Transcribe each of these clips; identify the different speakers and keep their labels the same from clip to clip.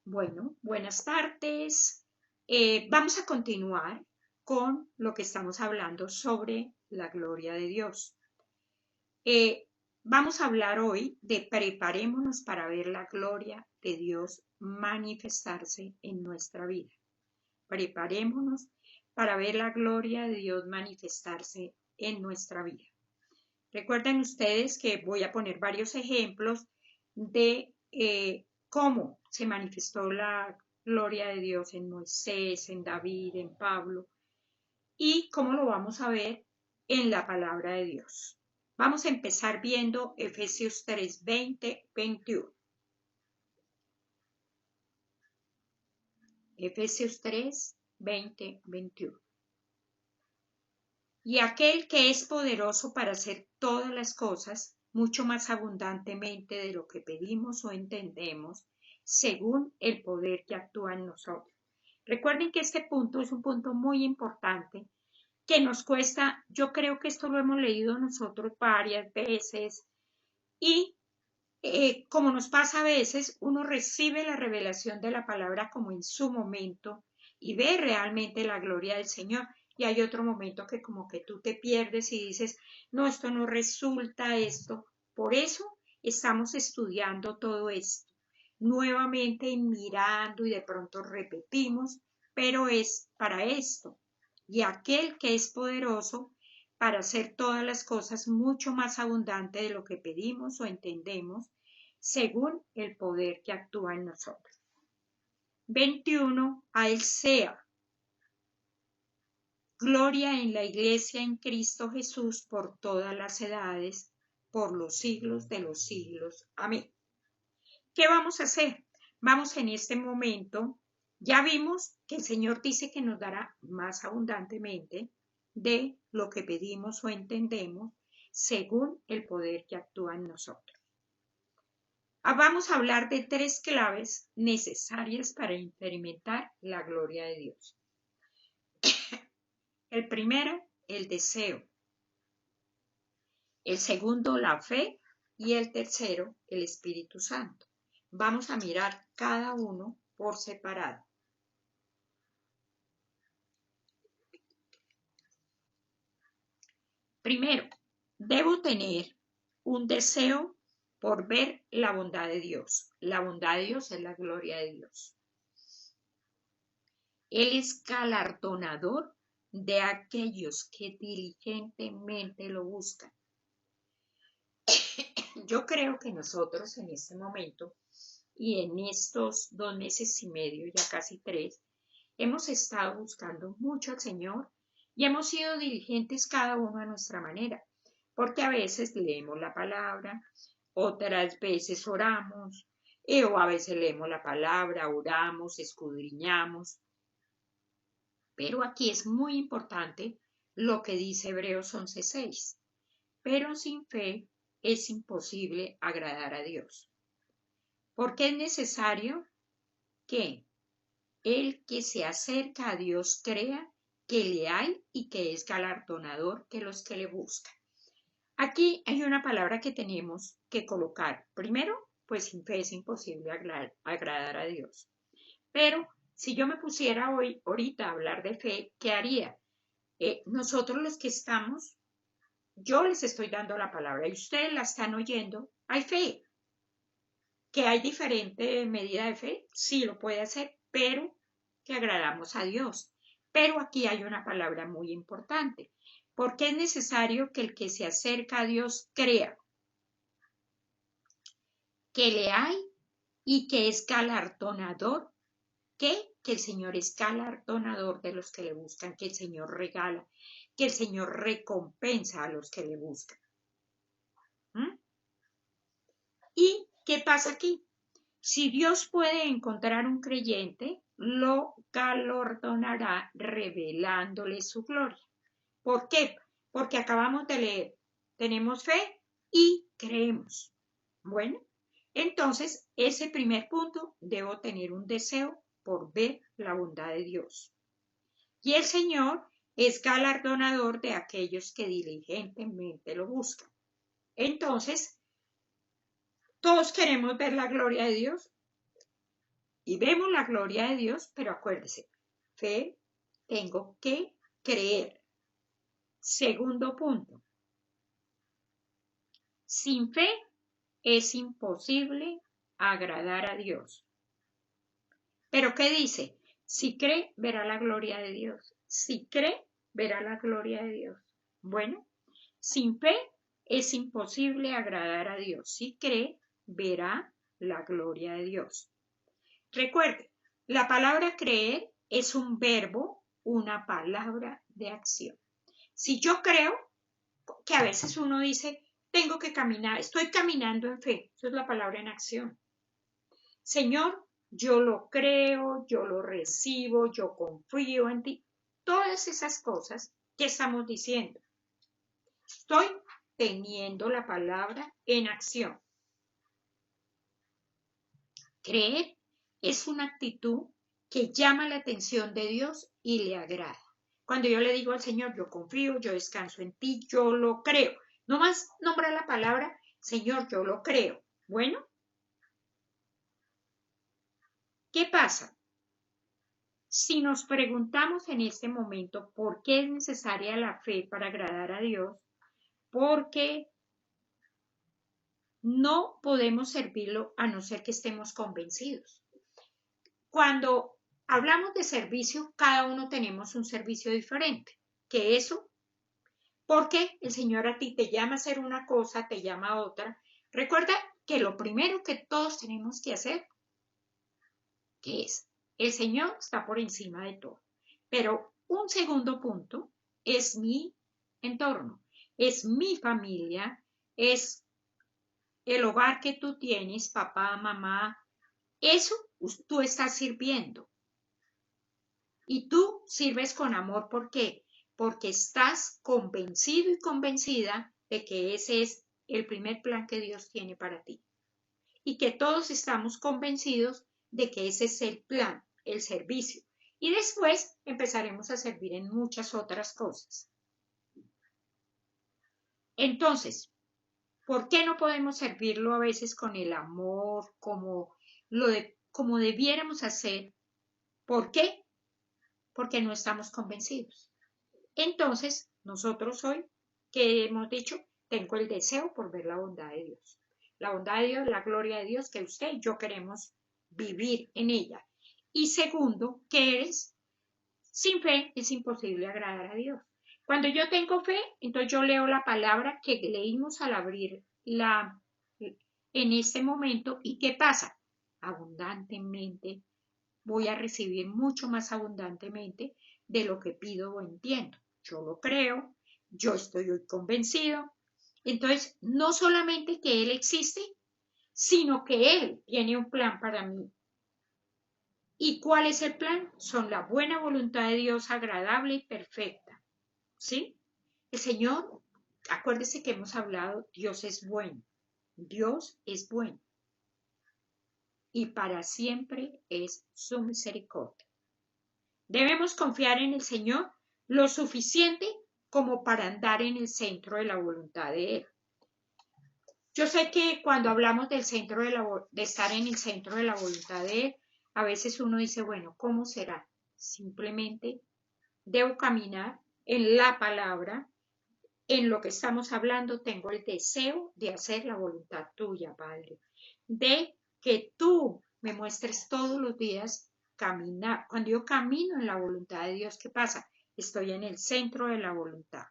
Speaker 1: Bueno, buenas tardes. Vamos a continuar con lo que estamos hablando sobre la gloria de Dios. Vamos a hablar hoy de preparémonos para ver la gloria de Dios manifestarse en nuestra vida. Preparémonos para ver la gloria de Dios manifestarse en nuestra vida. Recuerden ustedes que voy a poner varios ejemplos de cómo se manifestó la gloria de Dios en Moisés, en David, en Pablo, y cómo lo vamos a ver en la palabra de Dios. Vamos a empezar viendo Efesios 3, 20, 21. Efesios 3, 20, 21. Y aquel que es poderoso para hacer todas las cosas mucho más abundantemente de lo que pedimos o entendemos, según el poder que actúa en nosotros. Recuerden que este punto es un punto muy importante que nos cuesta, yo creo que esto lo hemos leído nosotros varias veces y como nos pasa a veces, uno recibe la revelación de la palabra como en su momento y ve realmente la gloria del Señor. Y hay otro momento que como que tú te pierdes y dices, no, esto no resulta esto. Por eso estamos estudiando todo esto. Nuevamente mirando y de pronto repetimos, pero es para esto. Y aquel que es poderoso para hacer todas las cosas mucho más abundante de lo que pedimos o entendemos, según el poder que actúa en nosotros. 21. A Él sea gloria en la Iglesia en Cristo Jesús por todas las edades, por los siglos de los siglos. Amén. ¿Qué vamos a hacer? Vamos en este momento, ya vimos que el Señor dice que nos dará más abundantemente de lo que pedimos o entendemos, según el poder que actúa en nosotros. Vamos a hablar de 3 claves necesarias para experimentar la gloria de Dios. El primero, el deseo. El segundo, la fe. Y el tercero, el Espíritu Santo. Vamos a mirar cada uno por separado. Primero, debo tener un deseo por ver la bondad de Dios. La bondad de Dios es la gloria de Dios. Él es galardonador de aquellos que diligentemente lo buscan. Yo creo que nosotros en este momento y en estos 2 meses y medio, ya casi 3, hemos estado buscando mucho al Señor y hemos sido diligentes cada uno a nuestra manera, porque a veces leemos la palabra, otras veces oramos, o a veces leemos la palabra, oramos, escudriñamos. Pero aquí es muy importante lo que dice Hebreos 11:6. Pero sin fe es imposible agradar a Dios. Porque es necesario que el que se acerca a Dios crea que le hay y que es galardonador de los que le buscan. Aquí hay una palabra que tenemos que colocar. Primero, pues sin fe es imposible agradar a Dios. Pero si yo me pusiera hoy, ahorita a hablar de fe, ¿qué haría? Nosotros los que estamos, yo les estoy dando la palabra y ustedes la están oyendo, hay fe. ¿Que hay diferente medida de fe? Sí, lo puede hacer, pero que agradamos a Dios. Pero aquí hay una palabra muy importante, porque es necesario que el que se acerca a Dios crea que le hay y que es galardonador, que el Señor es galardonador de los que le buscan, que el Señor regala, que el Señor recompensa a los que le buscan. ¿Mm? ¿Y qué pasa aquí? Si Dios puede encontrar un creyente, lo galardonará revelándole su gloria. ¿Por qué? Porque acabamos de leer, tenemos fe y creemos. Bueno, entonces ese primer punto, debo tener un deseo por ver la bondad de Dios. Y el Señor es galardonador de aquellos que diligentemente lo buscan. Entonces, todos queremos ver la gloria de Dios. y vemos la gloria de Dios, pero acuérdese, fe, tengo que creer. Segundo punto, sin fe es imposible agradar a Dios. ¿Pero qué dice? Si cree, verá la gloria de Dios. Si cree, verá la gloria de Dios. Bueno, sin fe es imposible agradar a Dios. Si cree, verá la gloria de Dios. Recuerde, la palabra creer es un verbo, una palabra de acción. Si yo creo, que a veces uno dice, tengo que caminar, estoy caminando en fe. Eso es la palabra en acción. Señor, yo lo creo, yo lo recibo, yo confío en ti. Todas esas cosas que estamos diciendo. Estoy teniendo la palabra en acción. Creer es una actitud que llama la atención de Dios y le agrada. Cuando yo le digo al Señor, yo confío, yo descanso en ti, yo lo creo. No más nombra la palabra, Señor, yo lo creo. Bueno, ¿qué pasa? Si nos preguntamos en este momento por qué es necesaria la fe para agradar a Dios, porque no podemos servirlo a no ser que estemos convencidos. Cuando hablamos de servicio, cada uno tenemos un servicio diferente. ¿Qué es eso? Porque el Señor a ti te llama a hacer una cosa, te llama a otra. Recuerda que lo primero que todos tenemos que hacer, ¿qué es? El Señor está por encima de todo. Pero un segundo punto es mi entorno, es mi familia, es el hogar que tú tienes, papá, mamá. Eso tú estás sirviendo. Y tú sirves con amor, ¿por qué? Porque estás convencido y convencida de que ese es el primer plan que Dios tiene para ti. Y que todos estamos convencidos de que ese es el plan, el servicio. Y después empezaremos a servir en muchas otras cosas. Entonces, ¿por qué no podemos servirlo a veces con el amor, como debiéramos hacer? ¿Por qué? Porque no estamos convencidos. Entonces, nosotros hoy, que hemos dicho, tengo el deseo por ver la bondad de Dios. La bondad de Dios, la gloria de Dios, que usted y yo queremos vivir en ella. Y segundo, que sin fe es imposible agradar a Dios. Cuando yo tengo fe, entonces yo leo la palabra que leímos al abrir en este momento. ¿Y qué pasa? Abundantemente voy a recibir mucho más abundantemente de lo que pido o entiendo. Yo lo creo, yo estoy hoy convencido. Entonces, no solamente que Él existe, sino que Él tiene un plan para mí. ¿Y cuál es el plan? Son la buena voluntad de Dios agradable y perfecta. ¿Sí? El Señor, acuérdese que hemos hablado, Dios es bueno. Dios es bueno. Y para siempre es su misericordia. Debemos confiar en el Señor lo suficiente como para andar en el centro de la voluntad de Él. Yo sé que cuando hablamos del centro de estar en el centro de la voluntad de Él, a veces uno dice, bueno, ¿cómo será? Simplemente debo caminar en la palabra, en lo que estamos hablando, tengo el deseo de hacer la voluntad tuya, Padre, de que tú me muestres todos los días caminar. Cuando yo camino en la voluntad de Dios, ¿qué pasa? Estoy en el centro de la voluntad.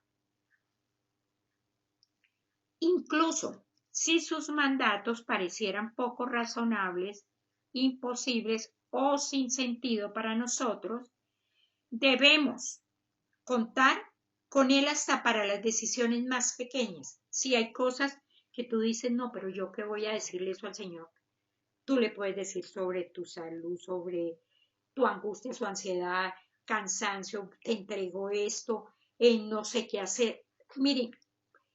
Speaker 1: Incluso si sus mandatos parecieran poco razonables, imposibles o sin sentido para nosotros, debemos contar con Él hasta para las decisiones más pequeñas. Si hay cosas que tú dices, no, pero yo qué voy a decirle eso al Señor. Tú le puedes decir sobre tu salud, sobre tu angustia, su ansiedad, cansancio, te entrego esto, no sé qué hacer. Miren,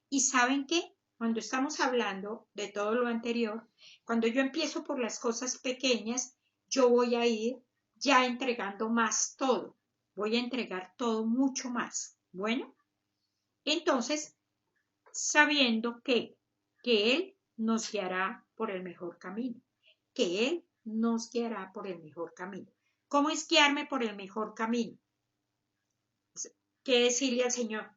Speaker 1: ¿y saben qué? Cuando estamos hablando de todo lo anterior, cuando yo empiezo por las cosas pequeñas, yo voy a ir ya entregando más todo. Voy a entregar todo mucho más. Bueno, entonces, sabiendo que Él nos guiará por el mejor camino, que Él nos guiará por el mejor camino. ¿Cómo es guiarme por el mejor camino? ¿Qué decirle al Señor?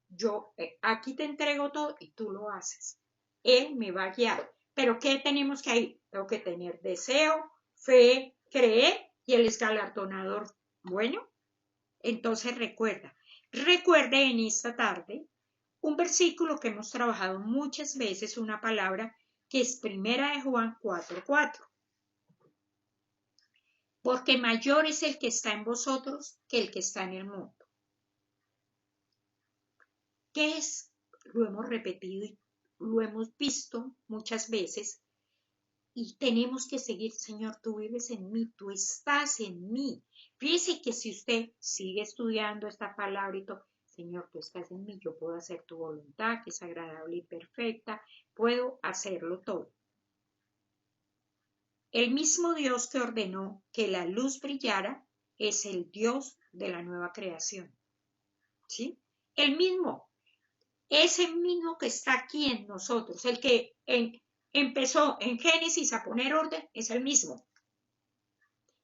Speaker 1: Yo aquí te entrego todo y tú lo haces. Él me va a guiar. Pero ¿qué tenemos que ir? Tengo que tener deseo, fe, creer y Él es galardonador. Bueno, entonces recuerde en esta tarde un versículo que hemos trabajado muchas veces, una palabra que es primera de Juan 4:4. Porque mayor es el que está en vosotros que el que está en el mundo. ¿Qué es? Lo hemos repetido y lo hemos visto muchas veces y tenemos que seguir, Señor, tú vives en mí, tú estás en mí. Fíjese que si usted sigue estudiando esta palabra y todo, Señor, tú estás en mí, yo puedo hacer tu voluntad, que es agradable y perfecta, puedo hacerlo todo. El mismo Dios que ordenó que la luz brillara es el Dios de la nueva creación. ¿Sí? El mismo. Ese mismo que está aquí en nosotros, el que empezó en Génesis a poner orden, es el mismo.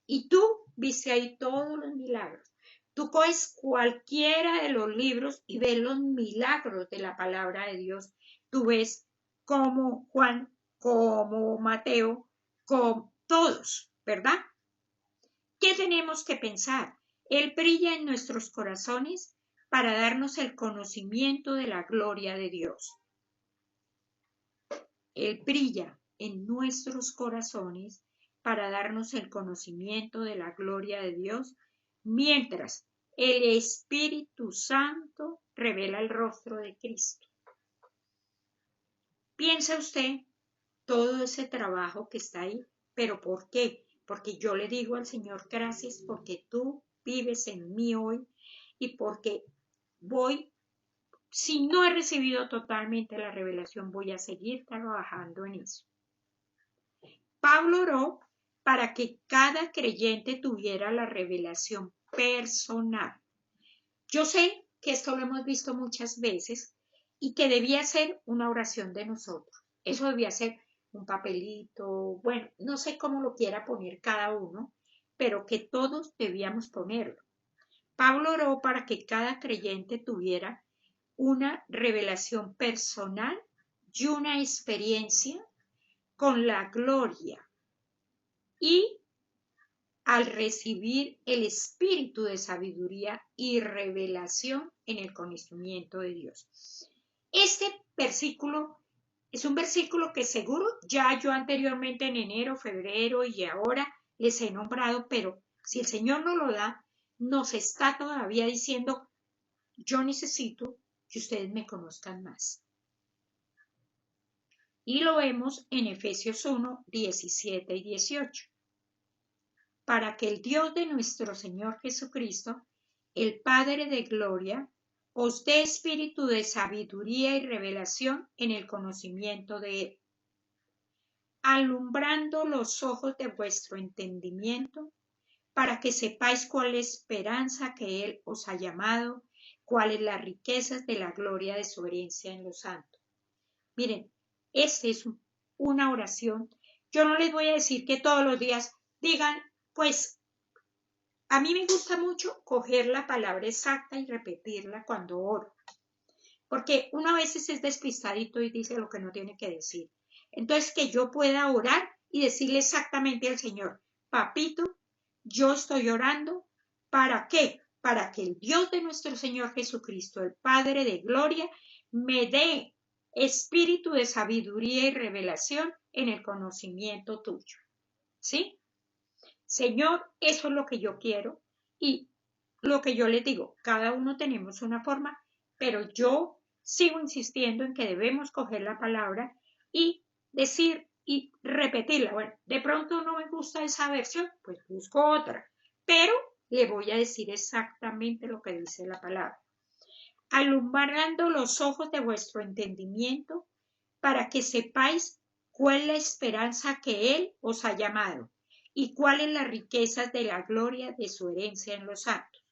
Speaker 1: Y tú viste ahí todos los milagros. Tú coges cualquiera de los libros y ves los milagros de la palabra de Dios. Tú ves como Juan, como Mateo, como todos, ¿verdad? ¿Qué tenemos que pensar? Él brilla en nuestros corazones para darnos el conocimiento de la gloria de Dios. Él brilla en nuestros corazones para darnos el conocimiento de la gloria de Dios, mientras el Espíritu Santo revela el rostro de Cristo. Piensa usted todo ese trabajo que está ahí, pero ¿por qué? Porque yo le digo al Señor gracias porque tú vives en mí hoy y porque si no he recibido totalmente la revelación, voy a seguir trabajando en eso. Pablo oró para que cada creyente tuviera la revelación personal. Yo sé que esto lo hemos visto muchas veces y que debía ser una oración de nosotros. Eso debía ser un papelito, bueno, no sé cómo lo quiera poner cada uno, pero que todos debíamos ponerlo. Pablo oró para que cada creyente tuviera una revelación personal y una experiencia con la gloria y al recibir el espíritu de sabiduría y revelación en el conocimiento de Dios. Este versículo es un versículo que seguro ya yo anteriormente en enero, febrero y ahora les he nombrado, pero si el Señor no lo da, nos está todavía diciendo, yo necesito que ustedes me conozcan más. Y lo vemos en Efesios 1, 17 y 18. Para que el Dios de nuestro Señor Jesucristo, el Padre de gloria, os dé espíritu de sabiduría y revelación en el conocimiento de Él, alumbrando los ojos de vuestro entendimiento, para que sepáis cuál es la esperanza que Él os ha llamado, cuáles las riquezas de la gloria de su herencia en los santos. Miren, esta es una oración. Yo no les voy a decir que todos los días digan, pues, a mí me gusta mucho coger la palabra exacta y repetirla cuando oro, porque uno a veces es despistadito y dice lo que no tiene que decir. Entonces, que yo pueda orar y decirle exactamente al Señor, papito, yo estoy orando, ¿para qué? Para que el Dios de nuestro Señor Jesucristo, el Padre de gloria, me dé espíritu de sabiduría y revelación en el conocimiento tuyo. ¿Sí? Señor, eso es lo que yo quiero y lo que yo les digo, cada uno tenemos una forma, pero yo sigo insistiendo en que debemos coger la palabra y decir y repetirla. Bueno, de pronto no me gusta esa versión, pues busco otra, pero le voy a decir exactamente lo que dice la palabra. Alumbrando los ojos de vuestro entendimiento para que sepáis cuál es la esperanza que Él os ha llamado y cuáles las riquezas de la gloria de su herencia en los santos.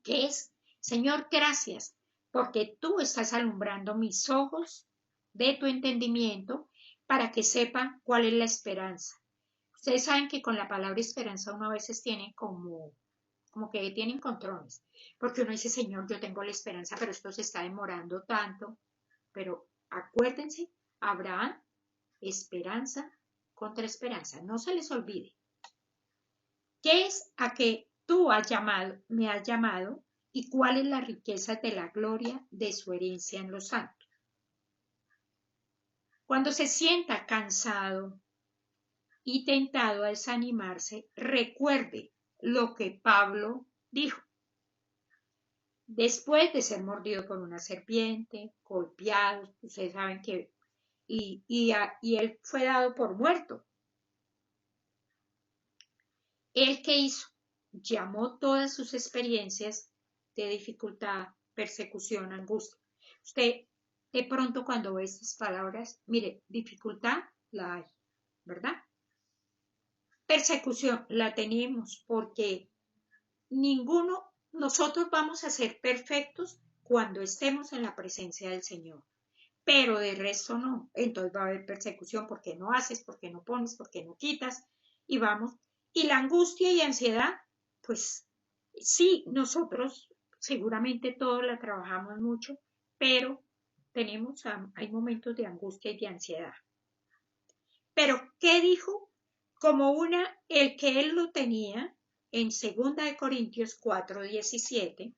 Speaker 1: ¿Qué es? Señor, gracias, porque tú estás alumbrando mis ojos de tu entendimiento para que sepa cuál es la esperanza. Ustedes saben que con la palabra esperanza uno a veces tiene como que tienen controles, porque uno dice, Señor, yo tengo la esperanza, pero esto se está demorando tanto. Pero acuérdense, Abraham, esperanza contra esperanza, no se les olvide. ¿Qué es a que tú me has llamado y cuál es la riqueza de la gloria de su herencia en los santos? Cuando se sienta cansado y tentado a desanimarse, recuerde lo que Pablo dijo. Después de ser mordido por una serpiente, golpeado, ustedes saben que, y él fue dado por muerto. ¿Él qué hizo? Llamó todas sus experiencias de dificultad, persecución, angustia. Usted de pronto cuando ve estas palabras, mire, dificultad la hay, ¿verdad? Persecución la tenemos porque nosotros vamos a ser perfectos cuando estemos en la presencia del Señor, pero de resto no. Entonces va a haber persecución porque no haces, porque no pones, porque no quitas, y vamos. Y la angustia y ansiedad, pues sí, nosotros seguramente todos la trabajamos mucho, pero hay momentos de angustia y de ansiedad. Pero, ¿qué dijo? El que él lo tenía en 2 Corintios 4:17,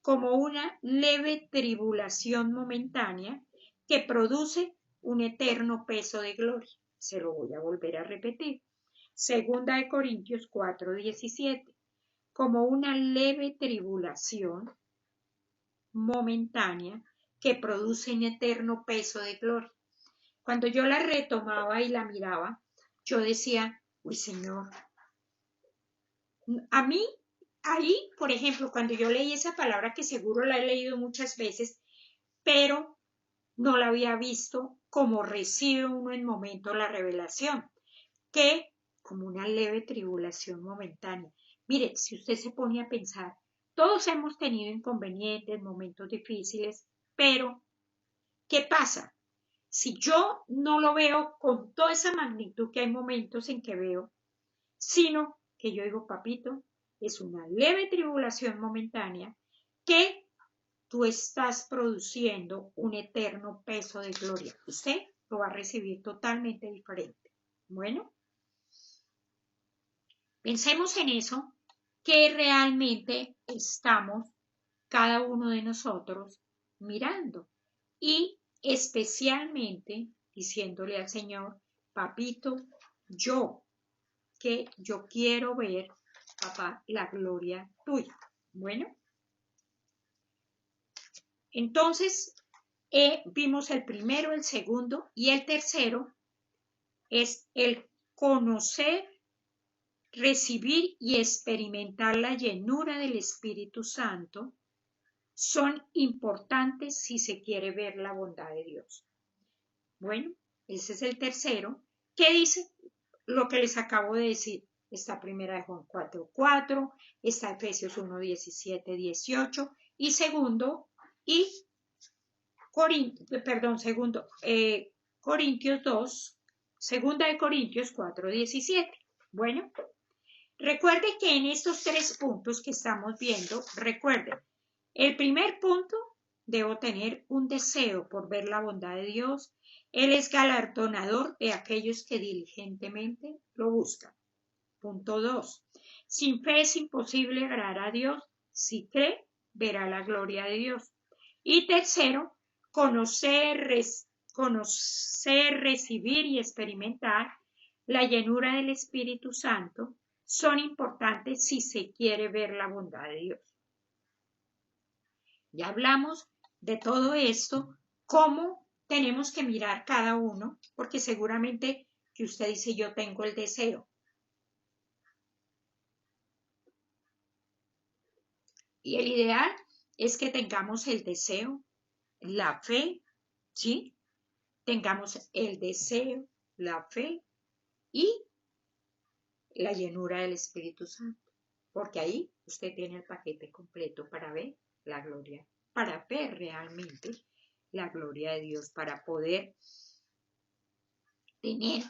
Speaker 1: como una leve tribulación momentánea que produce un eterno peso de gloria. Se lo voy a volver a repetir. 2 Corintios 4:17, como una leve tribulación momentánea que produce un eterno peso de gloria. Cuando yo la retomaba y la miraba, yo decía, uy, Señor, a mí, ahí, por ejemplo, cuando yo leí esa palabra, que seguro la he leído muchas veces, pero no la había visto como recibe uno en momento la revelación, que como una leve tribulación momentánea. Mire, si usted se pone a pensar, todos hemos tenido inconvenientes, momentos difíciles, pero ¿qué pasa? Si yo no lo veo con toda esa magnitud, que hay momentos en que veo, sino que yo digo, papito, es una leve tribulación momentánea que tú estás produciendo un eterno peso de gloria. Usted lo va a recibir totalmente diferente. Bueno, pensemos en eso, que realmente estamos cada uno de nosotros mirando y especialmente diciéndole al Señor, papito, yo quiero ver, papá, la gloria tuya. Bueno, entonces vimos el primero, el segundo y el tercero es el conocer, recibir y experimentar la llenura del Espíritu Santo. Son importantes si se quiere ver la bondad de Dios. Bueno, ese es el tercero. ¿Qué dice? Lo que les acabo de decir. Está primera de Juan 4:4, está Efesios 1:17-18 y segundo Corintios 2, segunda de Corintios 4:17. Bueno, recuerde que en estos 3 puntos que estamos viendo, recuerden, el primer punto, debo tener un deseo por ver la bondad de Dios. Él es galardonador de aquellos que diligentemente lo buscan. Punto 2. Sin fe es imposible agradar a Dios. Si cree, verá la gloria de Dios. Y tercero, conocer, recibir y experimentar la llenura del Espíritu Santo son importantes si se quiere ver la bondad de Dios. Ya hablamos de todo esto, cómo tenemos que mirar cada uno, porque seguramente que usted dice, yo tengo el deseo. Y el ideal es que tengamos el deseo, la fe, ¿sí? Tengamos el deseo, la fe y la llenura del Espíritu Santo, porque ahí usted tiene el paquete completo para ver la gloria, para ver realmente la gloria de Dios, para poder tener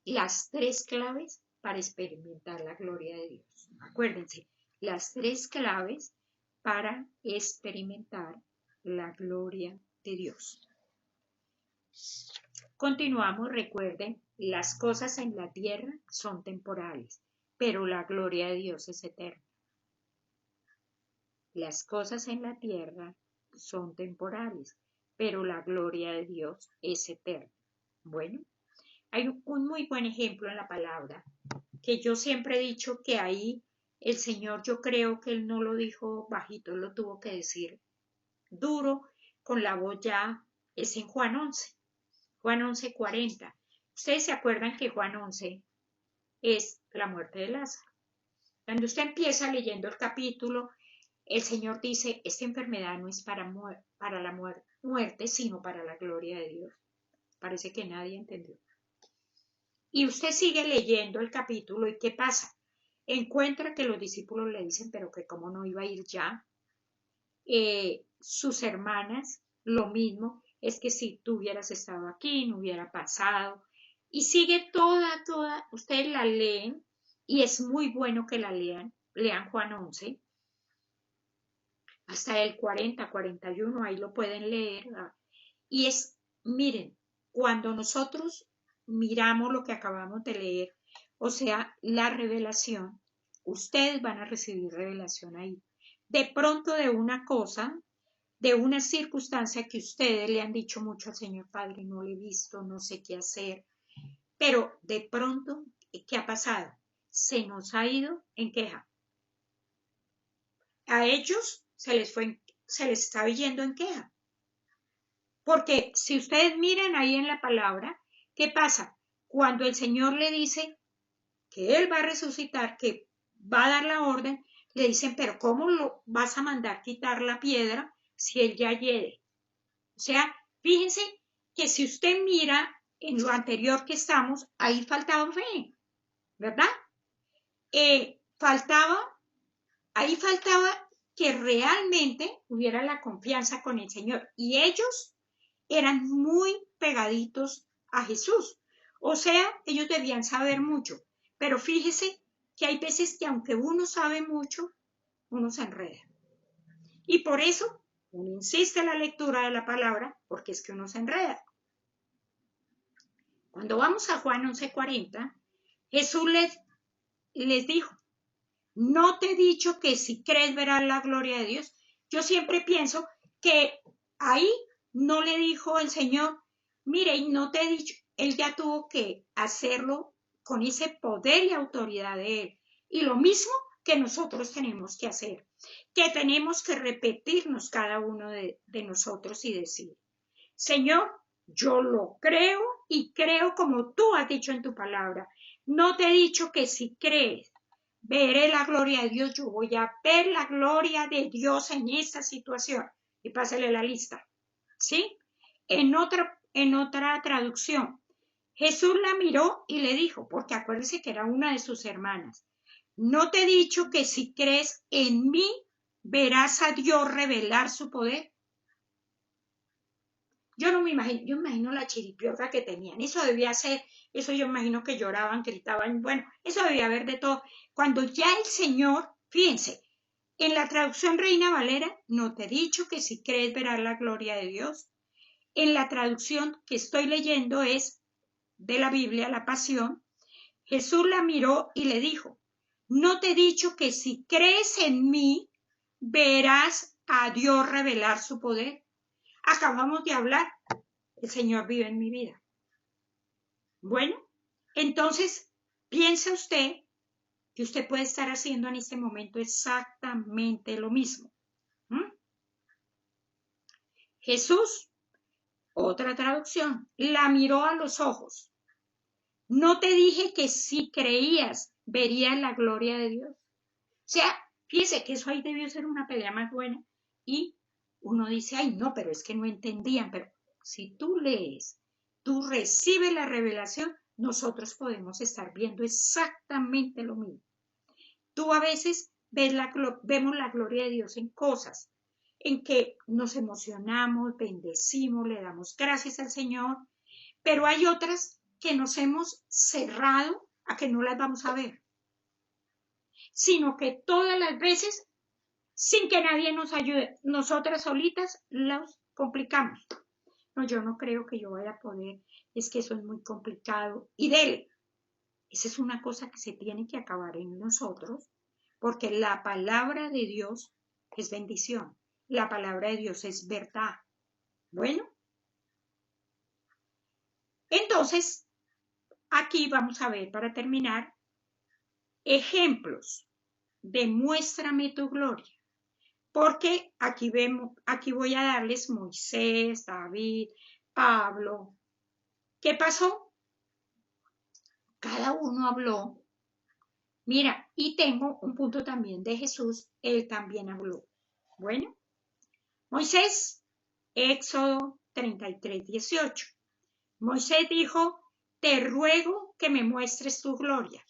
Speaker 1: las 3 claves para experimentar la gloria de Dios. Acuérdense, las 3 claves para experimentar la gloria de Dios. Continuamos, recuerden, las cosas en la tierra son temporales, pero la gloria de Dios es eterna. Las cosas en la tierra son temporales, pero la gloria de Dios es eterna. Bueno, hay un muy buen ejemplo en la palabra, que yo siempre he dicho que ahí el Señor, yo creo que Él no lo dijo bajito, Él lo tuvo que decir duro, con la voz ya, es en Juan 11, Juan 11:40. Ustedes se acuerdan que Juan 11 es la muerte de Lázaro. Cuando usted empieza leyendo el capítulo, el Señor dice, esta enfermedad no es para la muerte, sino para la gloria de Dios. Parece que nadie entendió. Y usted sigue leyendo el capítulo y ¿qué pasa? Encuentra que los discípulos le dicen, pero que cómo no iba a ir ya. Sus hermanas, lo mismo, es que si tú hubieras estado aquí, no hubiera pasado. Y sigue toda, ustedes la leen y es muy bueno que la lean Juan 11, hasta el 40, 41, ahí lo pueden leer. Y es, miren, cuando nosotros miramos lo que acabamos de leer, o sea, la revelación, ustedes van a recibir revelación ahí. De pronto de una cosa, de una circunstancia que ustedes le han dicho mucho al Señor Padre, no le he visto, no sé qué hacer, pero de pronto, ¿qué ha pasado? Se nos ha ido en queja. A ellos se les estaba yendo en queja. Porque si ustedes miran ahí en la palabra, ¿qué pasa? Cuando el Señor le dice que Él va a resucitar, que va a dar la orden, le dicen, pero ¿cómo lo vas a mandar quitar la piedra si Él ya llegue? O sea, fíjense que si usted mira en lo anterior que estamos, ahí faltaba fe, ¿verdad? Ahí faltaba que realmente hubiera la confianza con el Señor. Y ellos eran muy pegaditos a Jesús. O sea, ellos debían saber mucho. Pero fíjese que hay veces que aunque uno sabe mucho, uno se enreda. Y por eso uno insiste en la lectura de la palabra, porque es que uno se enreda. Cuando vamos a Juan 11:40, Jesús les dijo, no te he dicho que si crees verás la gloria de Dios. Yo siempre pienso que ahí no le dijo el Señor, mire, y no te he dicho, Él ya tuvo que hacerlo con ese poder y autoridad de Él. Y lo mismo que nosotros tenemos que hacer, que tenemos que repetirnos cada uno de nosotros y decir, Señor, yo lo creo y creo como tú has dicho en tu palabra. No te he dicho que si crees, veré la gloria de Dios, yo voy a ver la gloria de Dios en esta situación. Y pásale la lista. ¿Sí? En otra traducción, Jesús la miró y le dijo, porque acuérdense que era una de sus hermanas, no te he dicho que si crees en mí, verás a Dios revelar su poder. Yo no me imagino, yo me imagino la chiripiorca que tenían. Eso debía ser, eso yo me imagino que lloraban, gritaban, bueno, eso debía haber de todo. Cuando ya el Señor, fíjense, en la traducción Reina Valera, no te he dicho que si crees verás la gloria de Dios. En la traducción que estoy leyendo es de la Biblia, la Pasión, Jesús la miró y le dijo, no te he dicho que si crees en mí, verás a Dios revelar su poder. Acabamos de hablar, el Señor vive en mi vida. Bueno, entonces piensa usted que usted puede estar haciendo en este momento exactamente lo mismo. Jesús, otra traducción, la miró a los ojos. No te dije que si creías verías la gloria de Dios. O sea, fíjese que eso ahí debió ser una pelea más buena. Y uno dice, ay, no, pero es que no entendían. Pero si tú lees, tú recibes la revelación, nosotros podemos estar viendo exactamente lo mismo. Tú a veces vemos la gloria de Dios en cosas en que nos emocionamos, bendecimos, le damos gracias al Señor, pero hay otras que nos hemos cerrado a que no las vamos a ver, sino que todas las veces, sin que nadie nos ayude, nosotras solitas las complicamos. No, yo no creo que yo vaya a poder, es que eso es muy complicado. Y dele, esa es una cosa que se tiene que acabar en nosotros, porque la palabra de Dios es bendición, la palabra de Dios es verdad. Bueno, entonces, aquí vamos a ver, para terminar, ejemplos de muéstrame tu gloria. Porque aquí voy a darles Moisés, David, Pablo. ¿Qué pasó? Cada uno habló. Mira, y tengo un punto también de Jesús, él también habló. Bueno, Moisés, Éxodo 33:18. Moisés dijo, te ruego que me muestres tu gloria.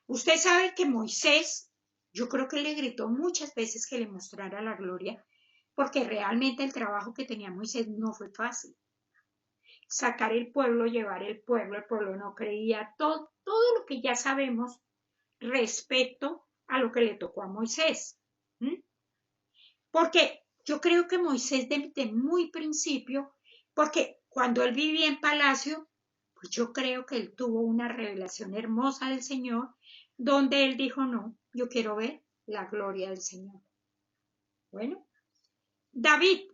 Speaker 1: Usted sabe que Moisés, yo creo que le gritó muchas veces que le mostrara la gloria, porque realmente el trabajo que tenía Moisés no fue fácil. Sacar el pueblo, llevar el pueblo no creía, todo lo que ya sabemos respecto a lo que le tocó a Moisés. Porque yo creo que Moisés desde muy principio, porque cuando él vivía en palacio, pues yo creo que él tuvo una revelación hermosa del Señor, donde él dijo, no, yo quiero ver la gloria del Señor. Bueno, David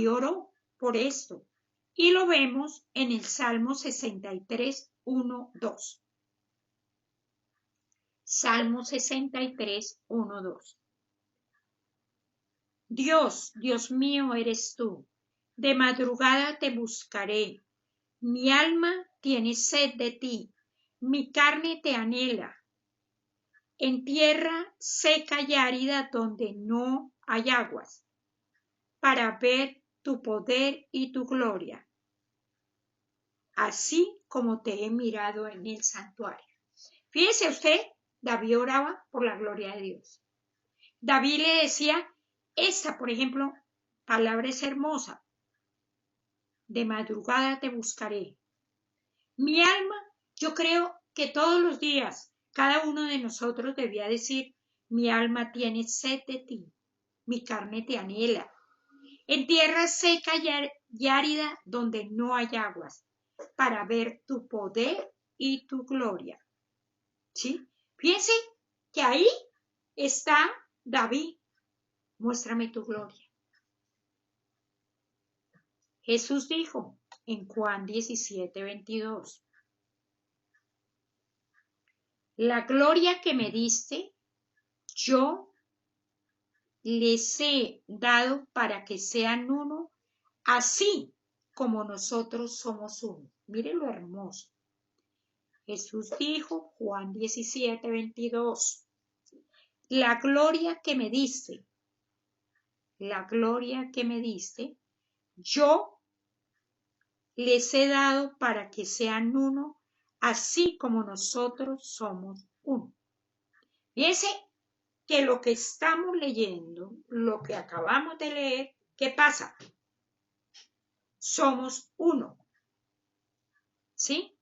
Speaker 1: oró por esto, y lo vemos en el Salmo 63, 1, 2. Salmo 63, 1, 2. Dios, Dios mío eres tú, de madrugada te buscaré, mi alma tiene sed de ti, mi carne te anhela, en tierra seca y árida donde no hay aguas, para ver tu poder y tu gloria, así como te he mirado en el santuario. Fíjese usted, David oraba por la gloria de Dios. David le decía, esta, por ejemplo, palabra es hermosa, de madrugada te buscaré. Mi alma, yo creo que todos los días, cada uno de nosotros debía decir, mi alma tiene sed de ti, mi carne te anhela. En tierra seca y árida donde no hay aguas, para ver tu poder y tu gloria. ¿Sí? Fíjense que ahí está David, muéstrame tu gloria. Jesús dijo en Juan 17:22, la gloria que me diste, yo les he dado para que sean uno, así como nosotros somos uno. Mire lo hermoso. Jesús dijo, Juan 17:22, la gloria que me diste, yo les he dado para que sean uno, así como nosotros somos uno. Fíjense que lo que estamos leyendo, lo que acabamos de leer, ¿qué pasa? Somos uno. ¿Sí?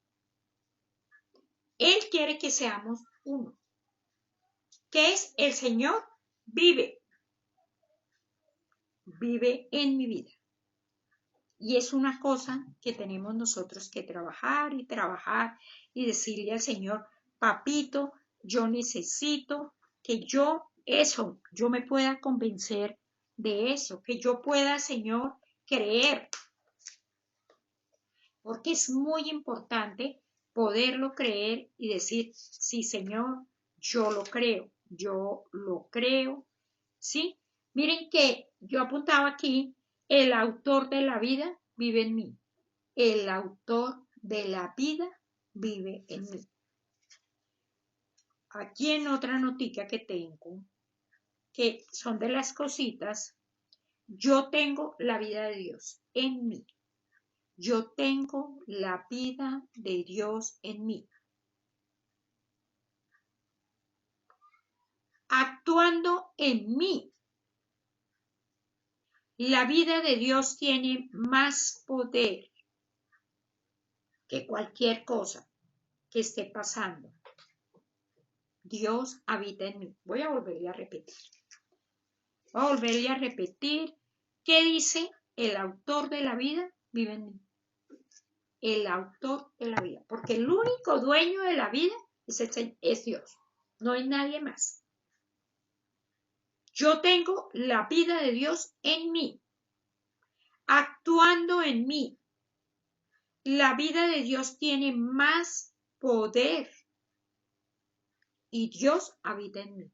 Speaker 1: Él quiere que seamos uno. ¿Qué es? El Señor vive en mi vida. Y es una cosa que tenemos nosotros que trabajar y decirle al Señor, papito, yo necesito que yo me pueda convencer de eso, que yo pueda, Señor, creer. Porque es muy importante poderlo creer y decir, sí, Señor, yo lo creo, ¿sí? Miren que yo apuntaba aquí, el autor de la vida vive en mí. El autor de la vida vive en mí. Aquí en otra notica que tengo, que son de las cositas, yo tengo la vida de Dios en mí. Yo tengo la vida de Dios en mí. Actuando en mí. La vida de Dios tiene más poder que cualquier cosa que esté pasando, Dios habita en mí. Voy a volverle a repetir. ¿Qué dice el autor de la vida? Vive en mí. El autor de la vida. Porque el único dueño de la vida es Dios. No hay nadie más. Yo tengo la vida de Dios en mí, actuando en mí. La vida de Dios tiene más poder y Dios habita en mí.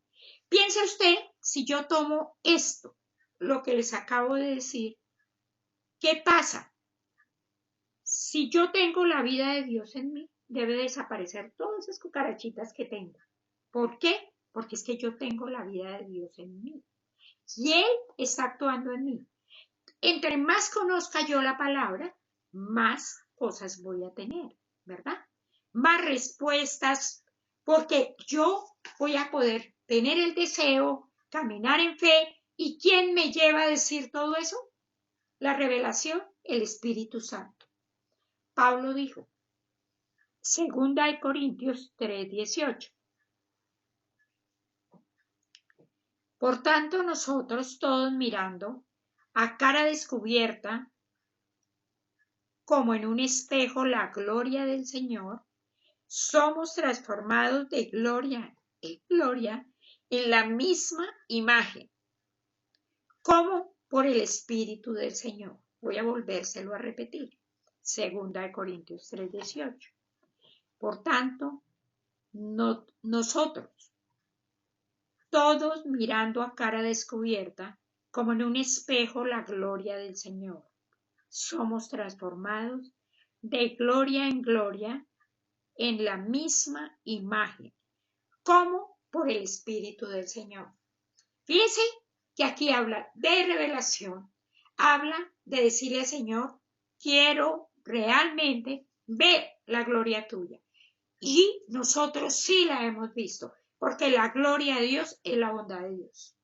Speaker 1: Piense usted, si yo tomo esto, lo que les acabo de decir, ¿qué pasa? Si yo tengo la vida de Dios en mí, debe desaparecer todas esas cucarachitas que tengo. ¿Por qué? Porque es que yo tengo la vida de Dios en mí. Y Él está actuando en mí. Entre más conozca yo la palabra, más cosas voy a tener, ¿verdad? Más respuestas, porque yo voy a poder tener el deseo, caminar en fe. ¿Y quién me lleva a decir todo eso? La revelación, el Espíritu Santo. Pablo dijo, 2 Corintios 3:18. Por tanto, nosotros todos mirando a cara descubierta, como en un espejo, la gloria del Señor, somos transformados de gloria en gloria en la misma imagen, como por el Espíritu del Señor. Voy a volvérselo a repetir. 2 Corintios 3:18. Por tanto, nosotros, todos mirando a cara descubierta, como en un espejo, la gloria del Señor, somos transformados de gloria en gloria en la misma imagen, como por el Espíritu del Señor. Fíjense que aquí habla de revelación, habla de decirle al Señor, quiero realmente ver la gloria tuya. Y nosotros sí la hemos visto, porque la gloria de Dios es la bondad de Dios.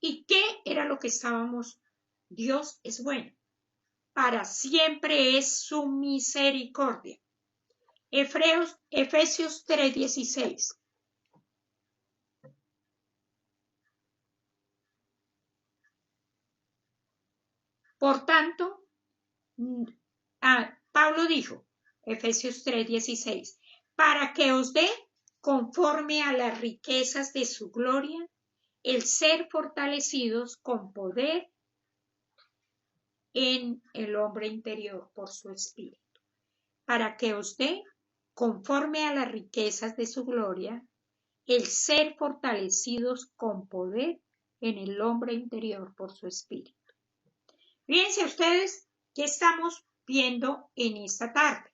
Speaker 1: ¿Y qué era lo que estábamos? Dios es bueno. Para siempre es su misericordia. Efesios 3:16. Por tanto, Pablo dijo, Efesios 3:16, para que os dé, conforme a las riquezas de su gloria, el ser fortalecidos con poder en el hombre interior por su espíritu, para que os dé, conforme a las riquezas de su gloria, el ser fortalecidos con poder en el hombre interior por su espíritu. Fíjense ustedes qué estamos viendo en esta tarde.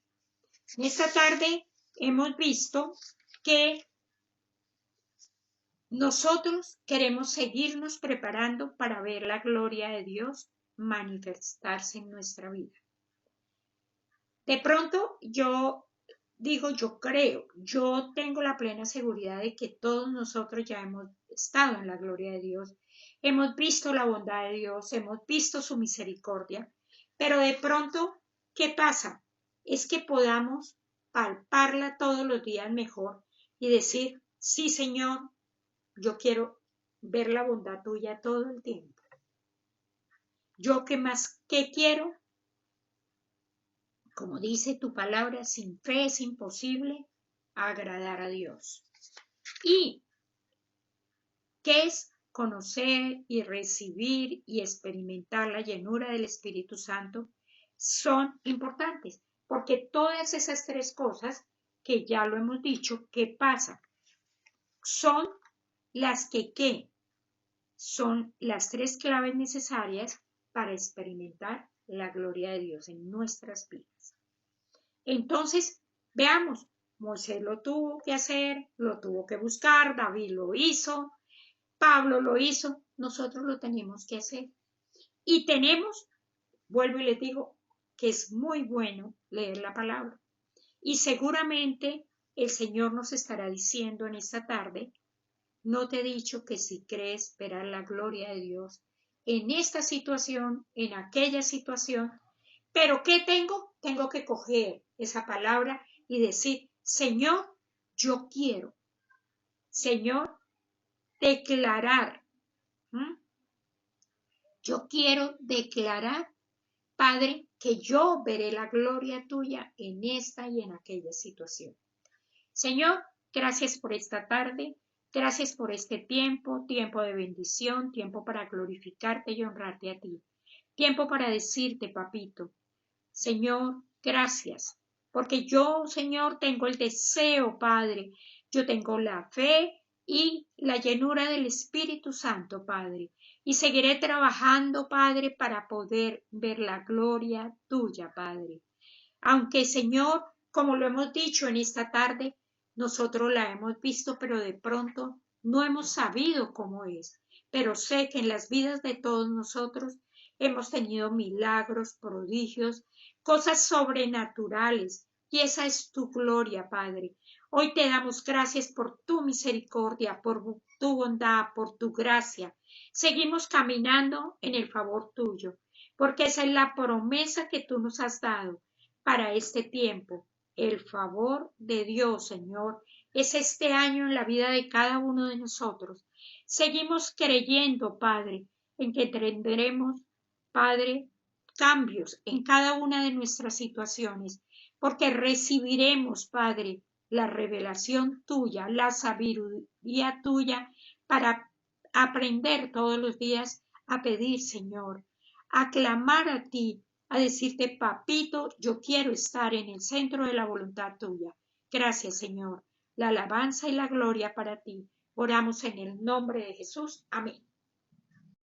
Speaker 1: En esta tarde hemos visto que nosotros queremos seguirnos preparando para ver la gloria de Dios manifestarse en nuestra vida. De pronto yo digo, yo creo, yo tengo la plena seguridad de que todos nosotros ya hemos estado en la gloria de Dios, hemos visto la bondad de Dios, hemos visto su misericordia, pero de pronto, ¿qué pasa? Es que podamos palparla todos los días mejor y decir, sí, Señor, yo quiero ver la bondad tuya todo el tiempo. Yo ¿qué quiero? Como dice tu palabra, sin fe es imposible agradar a Dios. ¿Y qué es conocer y recibir y experimentar la llenura del Espíritu Santo? Son importantes, porque todas esas tres cosas que ya lo hemos dicho, ¿qué pasa? Son las que son las tres claves necesarias para experimentar la gloria de Dios en nuestras vidas. Entonces, veamos, Moisés lo tuvo que hacer, lo tuvo que buscar, David lo hizo, Pablo lo hizo, nosotros lo tenemos que hacer. Y tenemos, vuelvo y les digo, que es muy bueno leer la palabra. Y seguramente el Señor nos estará diciendo en esta tarde, no te he dicho que si crees verás la gloria de Dios en esta situación, en aquella situación, Pero ¿qué tengo? Tengo que coger esa palabra y decir, Señor, yo quiero, Señor, declarar. ¿m? Yo quiero declarar, Padre, que yo veré la gloria tuya en esta y en aquella situación. Señor, gracias por esta tarde, gracias por este tiempo, tiempo de bendición, tiempo para glorificarte y honrarte a ti, tiempo para decirte, papito, Señor, gracias, porque yo, Señor, tengo el deseo, Padre, yo tengo la fe y la llenura del Espíritu Santo, Padre, y seguiré trabajando, Padre, para poder ver la gloria tuya, Padre. Aunque, Señor, como lo hemos dicho en esta tarde, nosotros la hemos visto, pero de pronto no hemos sabido cómo es. Pero sé que en las vidas de todos nosotros hemos tenido milagros, prodigios, cosas sobrenaturales, y esa es tu gloria, Padre. Hoy te damos gracias por tu misericordia, por tu bondad, por tu gracia. Seguimos caminando en el favor tuyo, porque esa es la promesa que tú nos has dado para este tiempo. El favor de Dios, Señor, es este año en la vida de cada uno de nosotros. Seguimos creyendo, Padre, en que tendremos, Padre, cambios en cada una de nuestras situaciones, porque recibiremos, Padre, la revelación tuya, la sabiduría tuya para aprender todos los días a pedir, Señor, a clamar a ti, a decirte, papito, yo quiero estar en el centro de la voluntad tuya. Gracias, Señor. La alabanza y la gloria para ti. Oramos en el nombre de Jesús. Amén.